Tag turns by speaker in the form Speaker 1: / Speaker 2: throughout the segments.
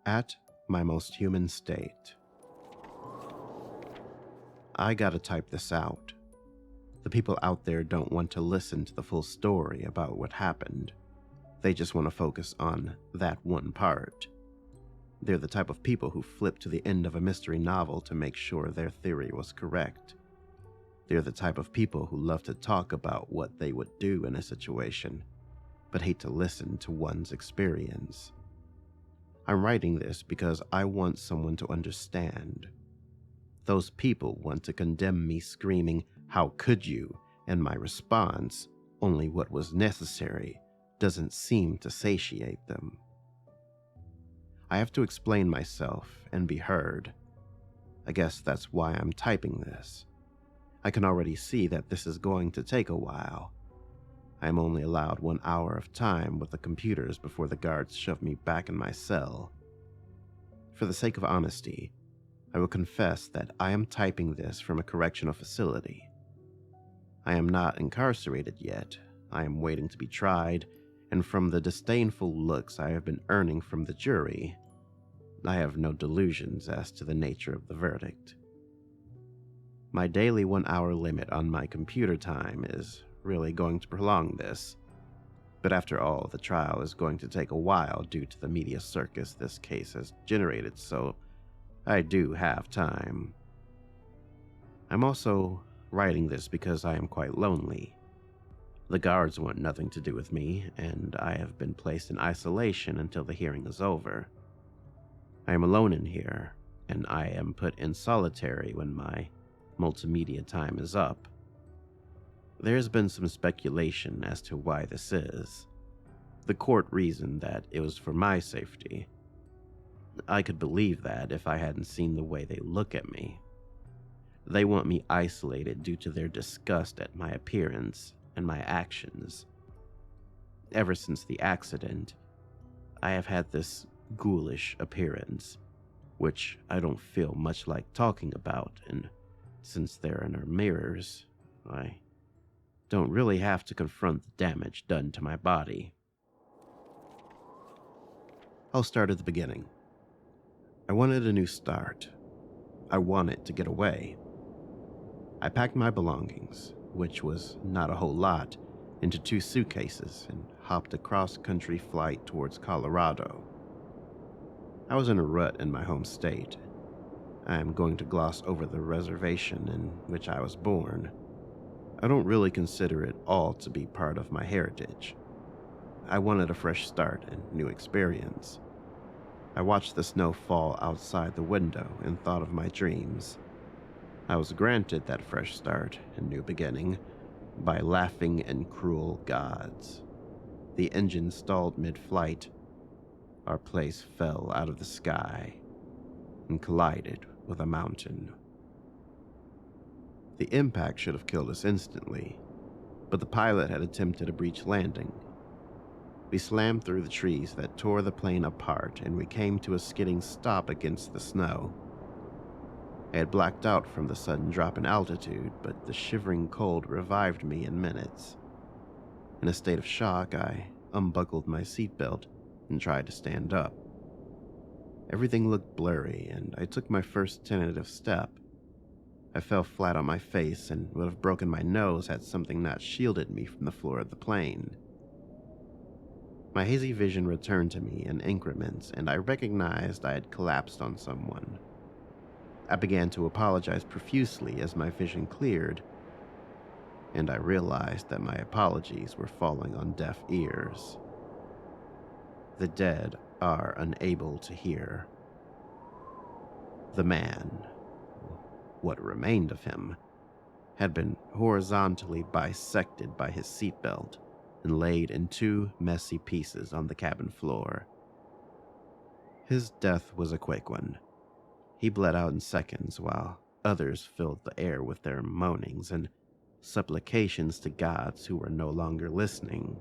Speaker 1: At my most human state. I gotta type this out. The people out there don't want to listen to the full story about what happened. They just want to focus on that one part. They're the type of people who flip to the end of a mystery novel to make sure their theory was correct. They're the type of people who love to talk about what they would do in a situation, but hate to listen to one's experience. I'm writing this because I want someone to understand. Those people want to condemn me screaming, "How could you?" and my response, "Only what was necessary," doesn't seem to satiate them. I have to explain myself and be heard. I guess that's why I'm typing this. I can already see that this is going to take a while. I am only allowed 1 hour of time with the computers before the guards shove me back in my cell. For the sake of honesty, I will confess that I am typing this from a correctional facility. I am not incarcerated yet. I am waiting to be tried, and from the disdainful looks I have been earning from the jury, I have no delusions as to the nature of the verdict. My daily 1 hour limit on my computer time is really going to prolong this. But after all, the trial is going to take a while due to the media circus this case has generated, so I do have time. I'm also writing this because I am quite lonely. The guards want nothing to do with me, and I have been placed in isolation until the hearing is over. I am alone in here, and I am put in solitary when my multimedia time is up. There's been some speculation as to why this is. The court reasoned that it was for my safety. I could believe that if I hadn't seen the way they look at me. They want me isolated due to their disgust at my appearance and my actions. Ever since the accident, I have had this ghoulish appearance, which I don't feel much like talking about, and since there are no mirrors, I don't really have to confront the damage done to my body. I'll start at the beginning. I wanted a new start. I wanted to get away. I packed my belongings, which was not a whole lot, into 2 suitcases and hopped a cross-country flight towards Colorado. I was in a rut in my home state. I am going to gloss over the reservation in which I was born. I don't really consider it all to be part of my heritage. I wanted a fresh start and new experience. I watched the snow fall outside the window and thought of my dreams. I was granted that fresh start and new beginning by laughing and cruel gods. The engine stalled mid-flight. Our place fell out of the sky and collided with a mountain. The impact should have killed us instantly, but the pilot had attempted a breech landing. We slammed through the trees that tore the plane apart, and we came to a skidding stop against the snow. I had blacked out from the sudden drop in altitude, but the shivering cold revived me in minutes. In a state of shock, I unbuckled my seatbelt and tried to stand up. Everything looked blurry, and I took my first tentative step. I fell flat on my face and would have broken my nose had something not shielded me from the floor of the plane. My hazy vision returned to me in increments, and I recognized I had collapsed on someone. I began to apologize profusely as my vision cleared, and I realized that my apologies were falling on deaf ears. The dead are unable to hear. The man, what remained of him, had been horizontally bisected by his seatbelt and laid in 2 messy pieces on the cabin floor. His death was a quick one. He bled out in seconds while others filled the air with their moanings and supplications to gods who were no longer listening.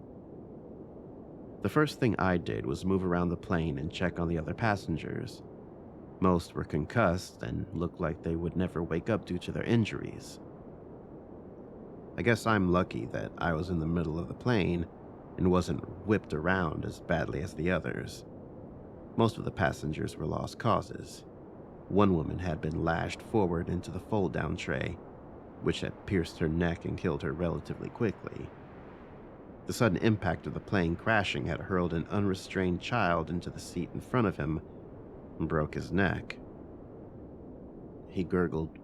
Speaker 1: The first thing I did was move around the plane and check on the other passengers. Most were concussed and looked like they would never wake up due to their injuries. I guess I'm lucky that I was in the middle of the plane and wasn't whipped around as badly as the others. Most of the passengers were lost causes. One woman had been lashed forward into the fold-down tray, which had pierced her neck and killed her relatively quickly. The sudden impact of the plane crashing had hurled an unrestrained child into the seat in front of him and broke his neck. He gurgled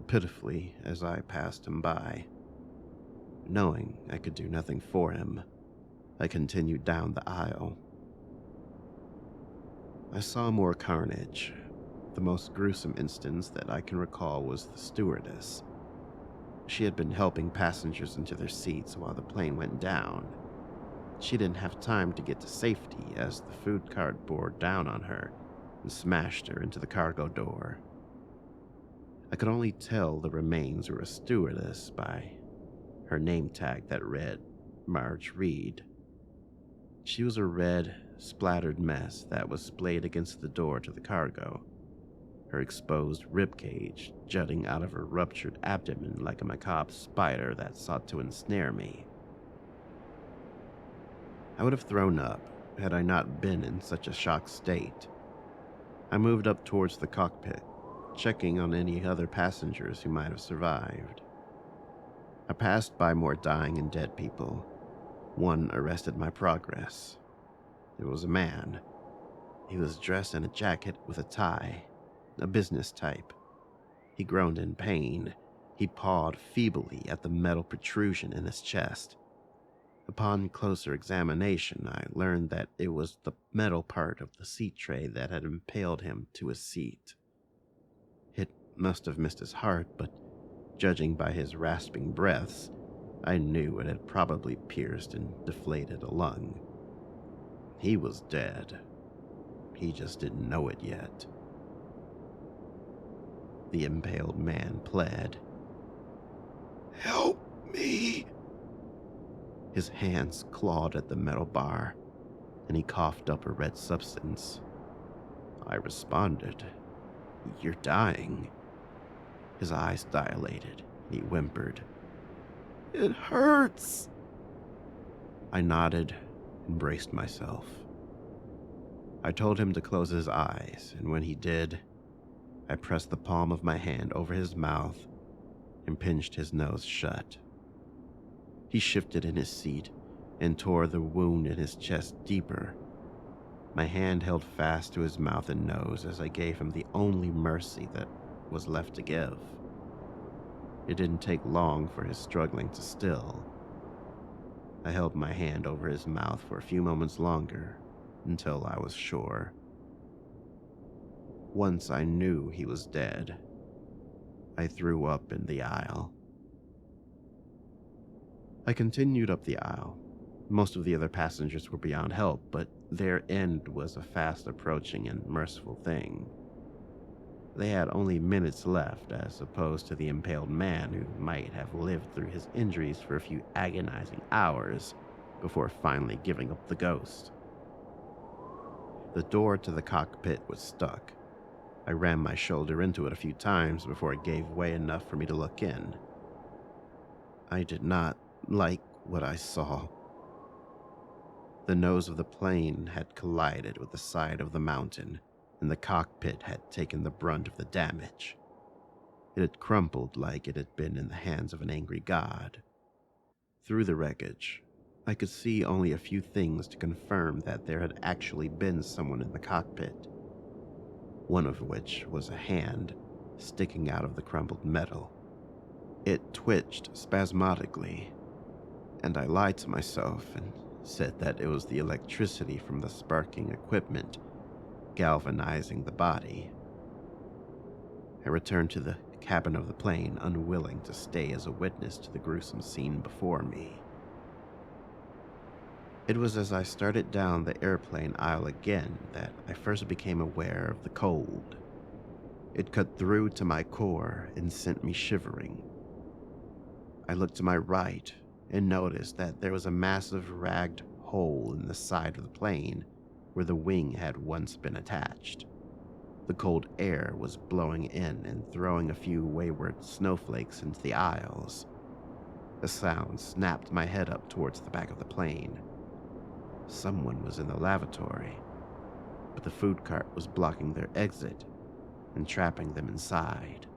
Speaker 1: pitifully as I passed him by. Knowing I could do nothing for him, I continued down the aisle. I saw more carnage. The most gruesome instance that I can recall was the stewardess. She had been helping passengers into their seats while the plane went down. She didn't have time to get to safety as the food cart bore down on her and smashed her into the cargo door. I could only tell the remains were a stewardess by her name tag that read Marge Reed. She was a red, splattered mess that was splayed against the door to the cargo, her exposed ribcage jutting out of her ruptured abdomen like a macabre spider that sought to ensnare me. I would have thrown up had I not been in such a shocked state. I moved up towards the cockpit, checking on any other passengers who might have survived. I passed by more dying and dead people. One arrested my progress. It was a man. He was dressed in a jacket with a tie, a business type. He groaned in pain. He pawed feebly at the metal protrusion in his chest. Upon closer examination, I learned that it was the metal part of the seat tray that had impaled him to his seat. It must have missed his heart, but judging by his rasping breaths, I knew it had probably pierced and deflated a lung. He was dead. He just didn't know it yet. The impaled man pled. "Help me!" His hands clawed at the metal bar, and he coughed up a red substance. I responded, "You're dying." His eyes dilated. He whimpered, "It hurts." I nodded and braced myself. I told him to close his eyes, and when he did, I pressed the palm of my hand over his mouth and pinched his nose shut. He shifted in his seat and tore the wound in his chest deeper. My hand held fast to his mouth and nose as I gave him the only mercy that was left to give. It didn't take long for his struggling to still. I held my hand over his mouth for a few moments longer until I was sure. Once I knew he was dead, I threw up in the aisle. I continued up the aisle. Most of the other passengers were beyond help, but their end was a fast approaching and merciful thing. They had only minutes left, as opposed to the impaled man who might have lived through his injuries for a few agonizing hours before finally giving up the ghost. The door to the cockpit was stuck. I rammed my shoulder into it a few times before it gave way enough for me to look in. I did not like what I saw. The nose of the plane had collided with the side of the mountain, and the cockpit had taken the brunt of the damage. It had crumpled like it had been in the hands of an angry god. Through the wreckage, I could see only a few things to confirm that there had actually been someone in the cockpit, one of which was a hand sticking out of the crumpled metal. It twitched spasmodically, and I lied to myself and said that it was the electricity from the sparking equipment galvanizing the body. I returned to the cabin of the plane, unwilling to stay as a witness to the gruesome scene before me. It was as I started down the airplane aisle again that I first became aware of the cold. It cut through to my core and sent me shivering. I looked to my right and noticed that there was a massive ragged hole in the side of the plane where the wing had once been attached. The cold air was blowing in and throwing a few wayward snowflakes into the aisles. The sound snapped my head up towards the back of the plane. Someone was in the lavatory. but the food cart was blocking their exit and trapping them inside.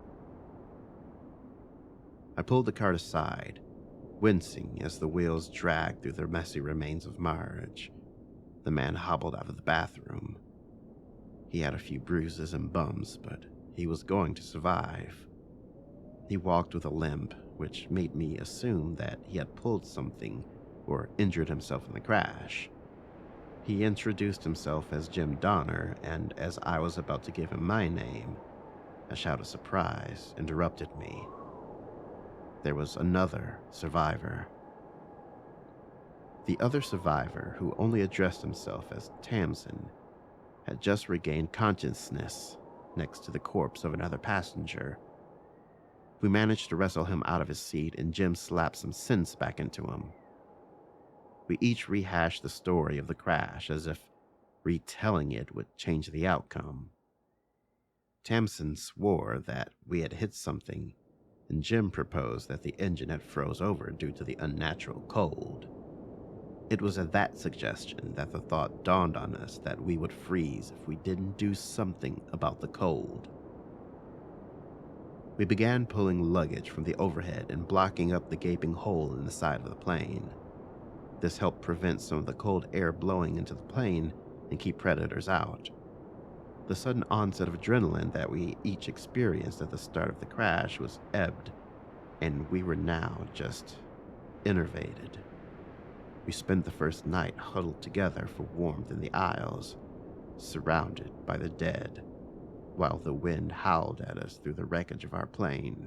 Speaker 1: I pulled the cart aside, wincing as the wheels dragged through the messy remains of Marge. The man hobbled out of the bathroom. He had a few bruises and bumps, but he was going to survive. He walked with a limp, which made me assume that he had pulled something or injured himself in the crash. He introduced himself as Jim Donner, and as I was about to give him my name, a shout of surprise interrupted me. There was another survivor. The other survivor, who only addressed himself as Tamsin, had just regained consciousness next to the corpse of another passenger. We managed to wrestle him out of his seat, and Jim slapped some sense back into him. We each rehashed the story of the crash as if retelling it would change the outcome. Tamsin swore that we had hit something, and Jim proposed that the engine had froze over due to the unnatural cold. It was at that suggestion that the thought dawned on us that we would freeze if we didn't do something about the cold. We began pulling luggage from the overhead and blocking up the gaping hole in the side of the plane. This helped prevent some of the cold air blowing into the plane and keep predators out. The sudden onset of adrenaline that we each experienced at the start of the crash was ebbed, and we were now just enervated. We spent the first night huddled together for warmth in the aisles, surrounded by the dead, while the wind howled at us through the wreckage of our plane.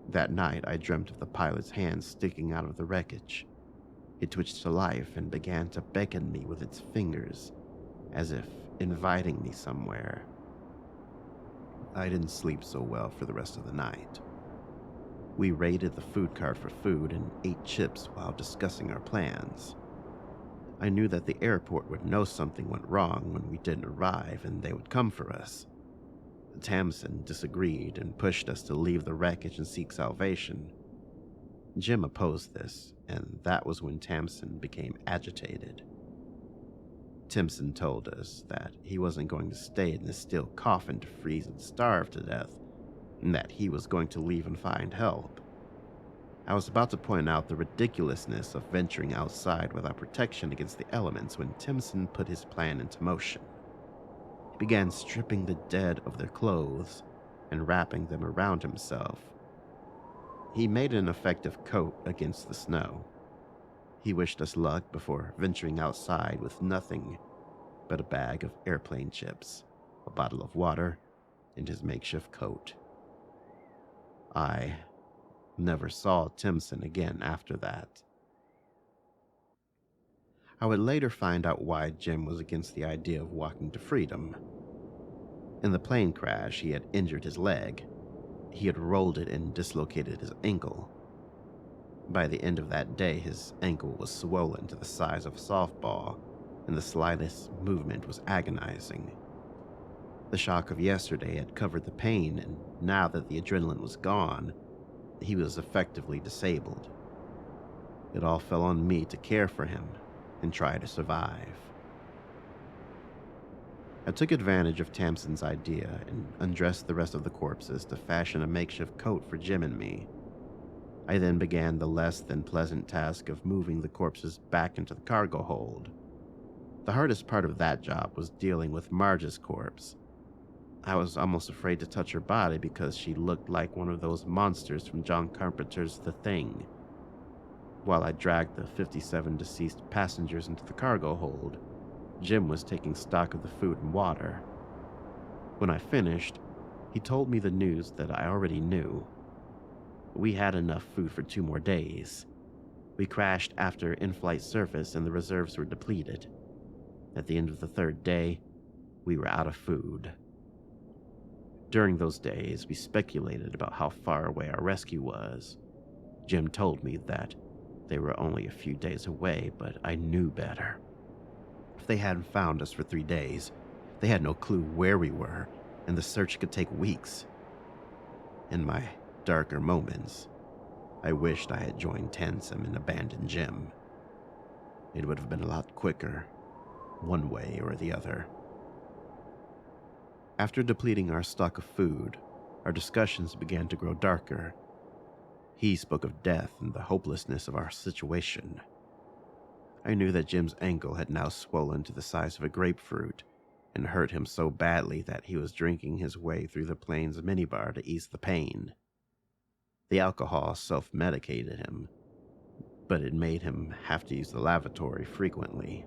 Speaker 1: That night, I dreamt of the pilot's hand sticking out of the wreckage. It twitched to life and began to beckon me with its fingers, as if inviting me somewhere. I didn't sleep so well for the rest of the night. We raided the food cart for food and ate chips while discussing our plans. I knew that the airport would know something went wrong when we didn't arrive, and they would come for us. Tamsin disagreed and pushed us to leave the wreckage and seek salvation. Jim opposed this, and that was when Tamsin became agitated. Timson told us that he wasn't going to stay in this steel coffin to freeze and starve to death, and that he was going to leave and find help. I was about to point out the ridiculousness of venturing outside without protection against the elements when Timson put his plan into motion. He began stripping the dead of their clothes and wrapping them around himself. He made an effective coat against the snow. He wished us luck before venturing outside with nothing but a bag of airplane chips, a bottle of water, and his makeshift coat. I never saw Timson again after that. I would later find out why Jim was against the idea of walking to freedom. In the plane crash, he had injured his leg. He had rolled it and dislocated his ankle. By the end of that day, his ankle was swollen to the size of a softball, and the slightest movement was agonizing. The shock of yesterday had covered the pain, and now that the adrenaline was gone, he was effectively disabled. It all fell on me to care for him and try to survive. I took advantage of Tamsin's idea and undressed the rest of the corpses to fashion a makeshift coat for Jim and me. I then began the less than pleasant task of moving the corpses back into the cargo hold. The hardest part of that job was dealing with Marge's corpse. I was almost afraid to touch her body because she looked like one of those monsters from John Carpenter's The Thing. While I dragged the 57 deceased passengers into the cargo hold, Jim was taking stock of the food and water. When I finished, he told me the news that I already knew. We had enough food for 2 more days. We crashed after in-flight service and the reserves were depleted. At the end of the 3rd day, we were out of food. During those days, we speculated about how far away our rescue was. Jim told me that they were only a few days away, but I knew better. If they hadn't found us for 3 days, they had no clue where we were, and the search could take weeks. In my darker moments, I wished I had joined Tamsin and abandoned Jim. It would have been a lot quicker, one way or the other. After depleting our stock of food, our discussions began to grow darker. He spoke of death and the hopelessness of our situation. I knew that Jim's ankle had now swollen to the size of a grapefruit and hurt him so badly that he was drinking his way through the plane's minibar to ease the pain. The alcohol self-medicated him, but it made him have to use the lavatory frequently.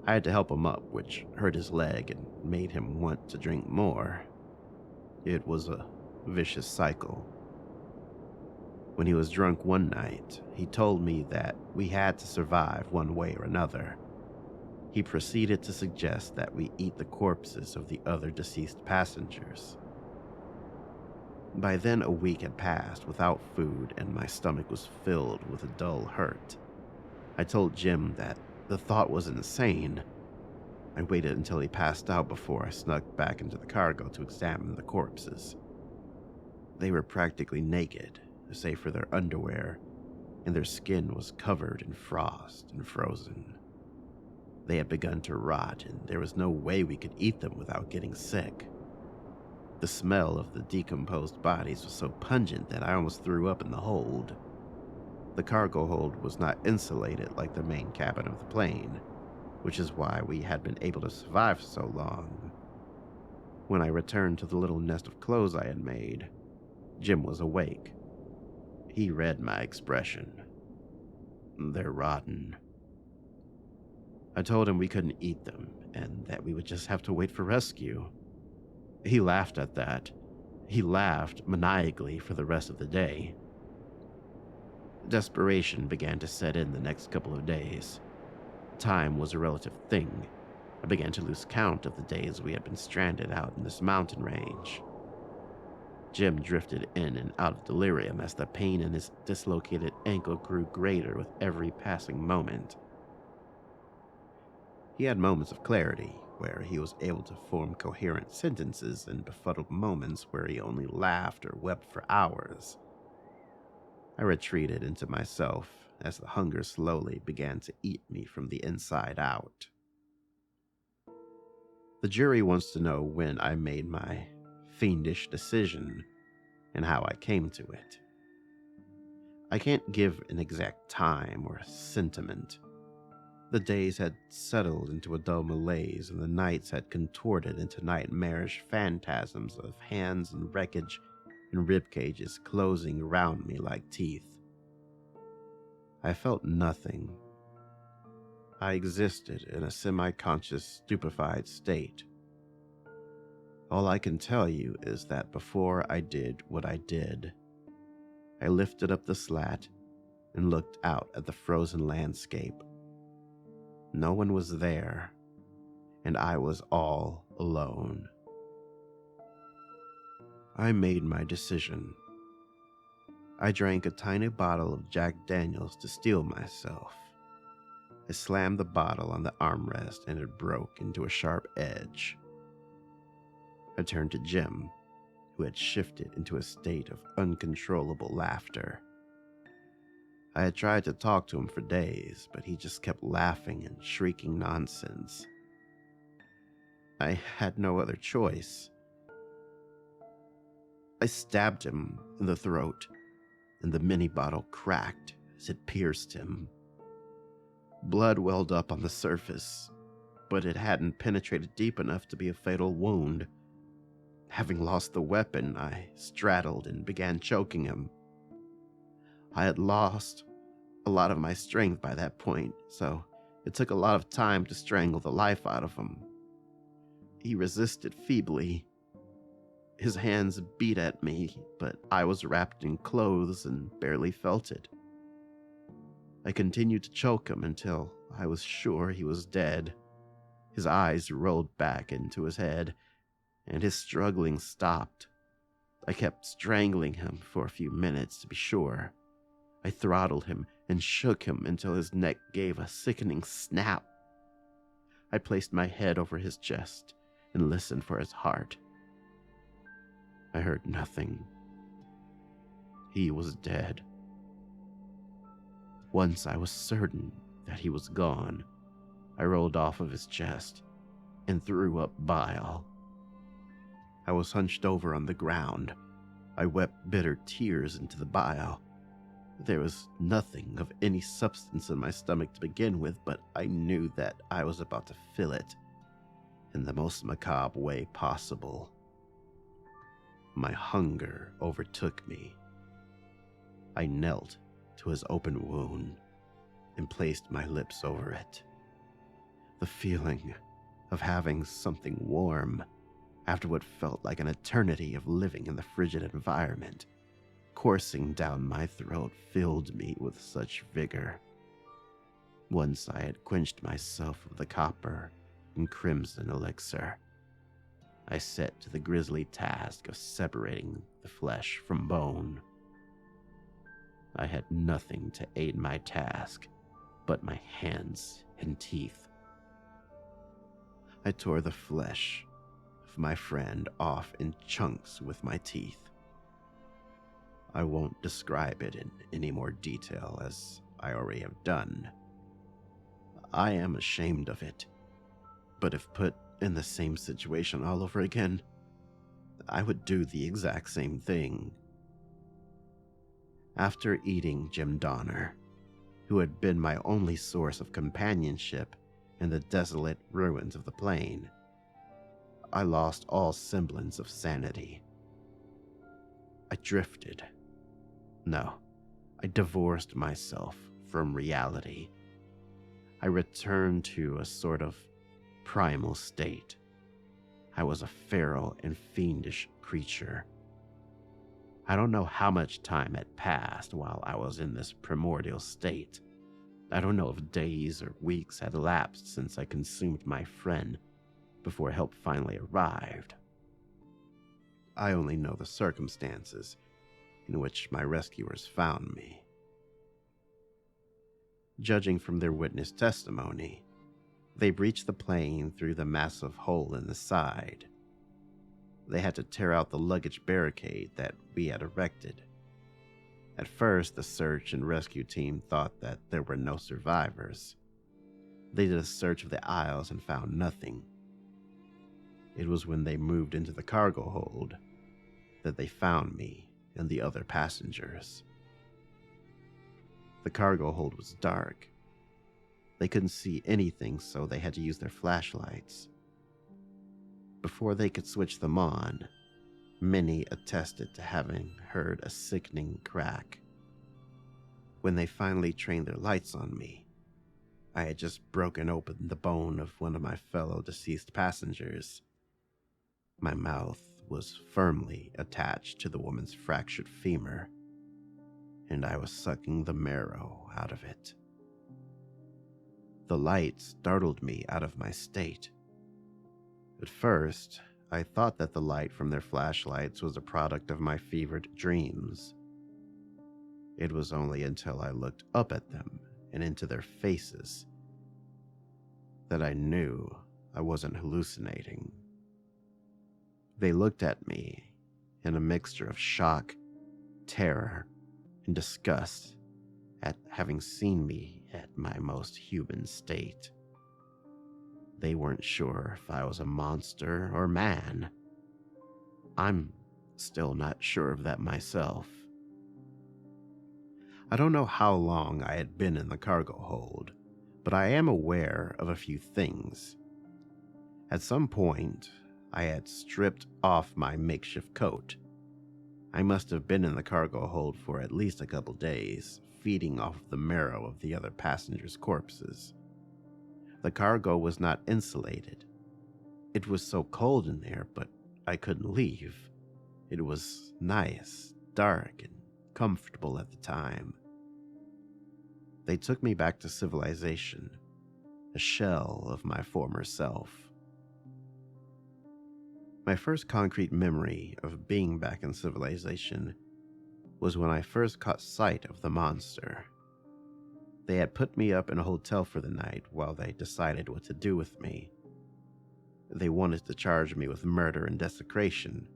Speaker 1: I had to help him up, which hurt his leg and made him want to drink more. It was a vicious cycle. When he was drunk one night, he told me that we had to survive one way or another. He proceeded to suggest that we eat the corpses of the other deceased passengers. By then, a week had passed without food, and my stomach was filled with a dull hurt. I told Jim that the thought was insane. I waited until he passed out before I snuck back into the cargo to examine the corpses. They were practically naked, save for their underwear, and their skin was covered in frost and frozen. They had begun to rot, and there was no way we could eat them without getting sick. The smell of the decomposed bodies was so pungent that I almost threw up in the hold. The cargo hold was not insulated like the main cabin of the plane, which is why we had been able to survive so long. When I returned to the little nest of clothes I had made, Jim was awake. He read my expression. They're rotten. I told him we couldn't eat them, and that we would just have to wait for rescue. He laughed at that. He laughed maniacally for the rest of the day. Desperation began to set in the next couple of days. Time was a relative thing. I began to lose count of the days we had been stranded out in this mountain range. Jim drifted in and out of delirium as the pain in his dislocated ankle grew greater with every passing moment. He had moments of clarity, where he was able to form coherent sentences, and befuddled moments where he only laughed or wept for hours. I retreated into myself as the hunger slowly began to eat me from the inside out. The jury wants to know when I made my fiendish decision and how I came to it. I can't give an exact time or sentiment. The days had settled into a dull malaise, and the nights had contorted into nightmarish phantasms of hands and wreckage and rib cages closing around me like teeth. I felt nothing. I existed in a semi-conscious, stupefied state. All I can tell you is that before I did what I did, I lifted up the slat and looked out at the frozen landscape. No one was there, and I was all alone. I made my decision. I drank a tiny bottle of Jack Daniels to steel myself. I slammed the bottle on the armrest and it broke into a sharp edge. I turned to Jim, who had shifted into a state of uncontrollable laughter. I had tried to talk to him for days, but he just kept laughing and shrieking nonsense. I had no other choice. I stabbed him in the throat, and the mini bottle cracked as it pierced him. Blood welled up on the surface, but it hadn't penetrated deep enough to be a fatal wound. Having lost the weapon, I straddled and began choking him. I had lost a lot of my strength by that point, so it took a lot of time to strangle the life out of him. He resisted feebly. His hands beat at me, but I was wrapped in clothes and barely felt it. I continued to choke him until I was sure he was dead. His eyes rolled back into his head, and his struggling stopped. I kept strangling him for a few minutes to be sure. I throttled him and shook him until his neck gave a sickening snap. I placed my head over his chest and listened for his heart. I heard nothing. He was dead. Once I was certain that he was gone, I rolled off of his chest and threw up bile. I was hunched over on the ground. I wept bitter tears into the bile. There was nothing of any substance in my stomach to begin with, but I knew that I was about to fill it in the most macabre way possible. My hunger overtook me. I knelt to his open wound and placed my lips over it. The feeling of having something warm after what felt like an eternity of living in the frigid environment coursing down my throat filled me with such vigor. Once I had quenched myself with the copper and crimson elixir, I set to the grisly task of separating the flesh from bone. I had nothing to aid my task but my hands and teeth. I tore the flesh of my friend off in chunks with my teeth. I won't describe it in any more detail, as I already have done. I am ashamed of it, but if put in the same situation all over again, I would do the exact same thing. After eating Jim Donner, who had been my only source of companionship in the desolate ruins of the plain, I lost all semblance of sanity. I drifted. No, I divorced myself from reality. I returned to a sort of primal state. I was a feral and fiendish creature. I don't know how much time had passed while I was in this primordial state. I don't know if days or weeks had elapsed since I consumed my friend before help finally arrived. I only know the circumstances in which my rescuers found me. Judging from their witness testimony, they breached the plane through the massive hole in the side. They had to tear out the luggage barricade that we had erected. At first, the search and rescue team thought that there were no survivors. They did a search of the aisles and found nothing. It was when they moved into the cargo hold that they found me and the other passengers. The cargo hold was dark. They couldn't see anything, so they had to use their flashlights. Before they could switch them on, many attested to having heard a sickening crack. When they finally trained their lights on me, I had just broken open the bone of one of my fellow deceased passengers. My mouth was firmly attached to the woman's fractured femur, and I was sucking the marrow out of it. The light startled me out of my state. At first, I thought that the light from their flashlights was a product of my fevered dreams. It was only until I looked up at them and into their faces that I knew I wasn't hallucinating. They looked at me in a mixture of shock, terror, and disgust at having seen me at my most human state. They weren't sure if I was a monster or man. I'm still not sure of that myself. I don't know how long I had been in the cargo hold, but I am aware of a few things. At some point, I had stripped off my makeshift coat. I must have been in the cargo hold for at least a couple days, feeding off the marrow of the other passengers' corpses. The cargo was not insulated. It was so cold in there, but I couldn't leave. It was nice, dark, and comfortable at the time. They took me back to civilization, a shell of my former self. My first concrete memory of being back in civilization was when I first caught sight of the monster. They had put me up in a hotel for the night while they decided what to do with me. They wanted to charge me with murder and desecration.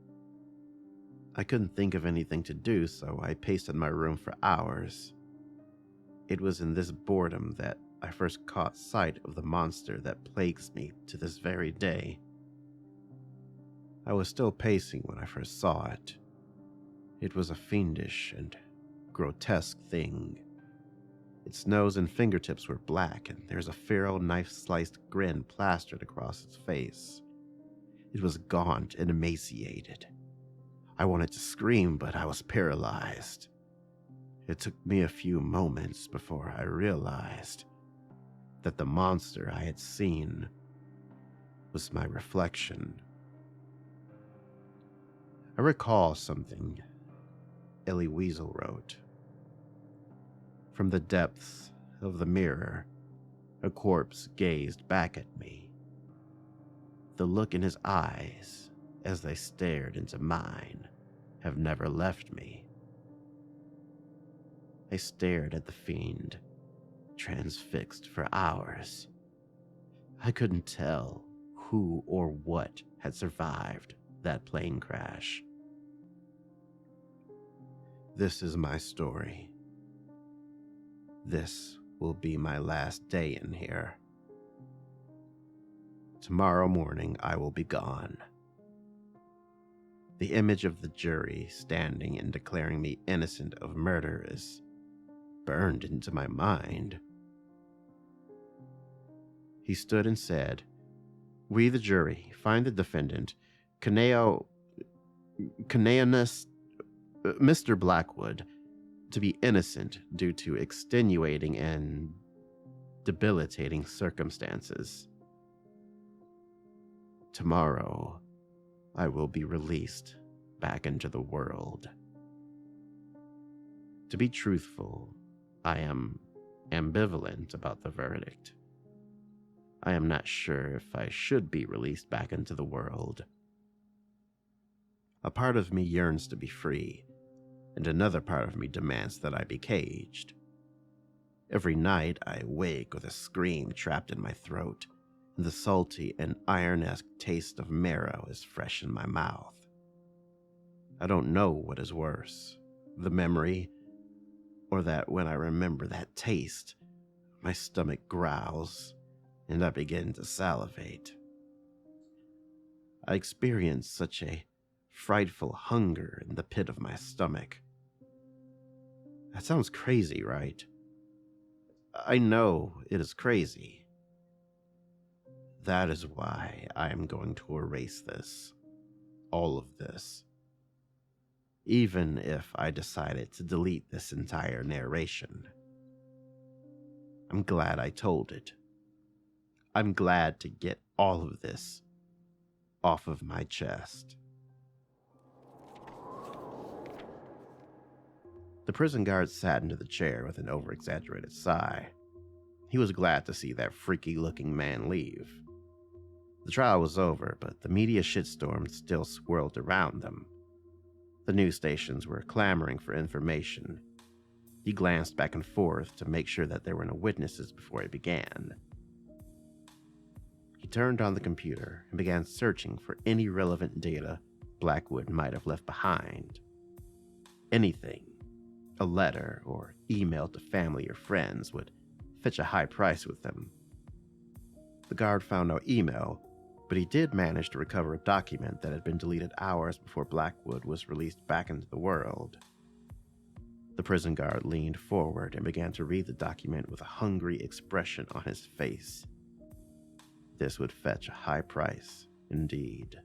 Speaker 1: I couldn't think of anything to do, so I paced in my room for hours. It was in this boredom that I first caught sight of the monster that plagues me to this very day. I was still pacing when I first saw it. It was a fiendish and grotesque thing. Its nose and fingertips were black, and there's a feral knife-sliced grin plastered across its face. It was gaunt and emaciated. I wanted to scream, but I was paralyzed. It took me a few moments before I realized that the monster I had seen was my reflection. I recall something Ellie Weasel wrote. From the depths of the mirror, a corpse gazed back at me. The look in his eyes as they stared into mine have never left me. I stared at the fiend, transfixed for hours. I couldn't tell who or what had survived that plane crash. This is my story. This will be my last day in here. Tomorrow morning I will be gone. The image of the jury standing and declaring me innocent of murder is burned into my mind. He stood and said, "We, the jury, find the defendant, Canaeus Mr. Blackwood, to be innocent due to extenuating and debilitating circumstances. Tomorrow, I will be released back into the world." To be truthful, I am ambivalent about the verdict. I am not sure if I should be released back into the world. A part of me yearns to be free, and another part of me demands that I be caged. Every night I wake with a scream trapped in my throat, and the salty and iron-esque taste of marrow is fresh in my mouth. I don't know what is worse, the memory, or that when I remember that taste, my stomach growls and I begin to salivate. I experience such a frightful hunger in the pit of my stomach. That sounds crazy, right? I know it is crazy. That is why I am going to erase this. All of this. Even if I decided to delete this entire narration. I'm glad I told it. I'm glad to get all of this off of my chest. The prison guard sat into the chair with an over-exaggerated sigh. He was glad to see that freaky-looking man leave. The trial was over, but the media shitstorm still swirled around them. The news stations were clamoring for information. He glanced back and forth to make sure that there were no witnesses before he began. He turned on the computer and began searching for any relevant data Blackwood might have left behind. Anything, a letter or email to family or friends, would fetch a high price with him. The guard found no email, but he did manage to recover a document that had been deleted hours before Blackwood was released back into the world. The prison guard leaned forward and began to read the document with a hungry expression on his face. This would fetch a high price, indeed.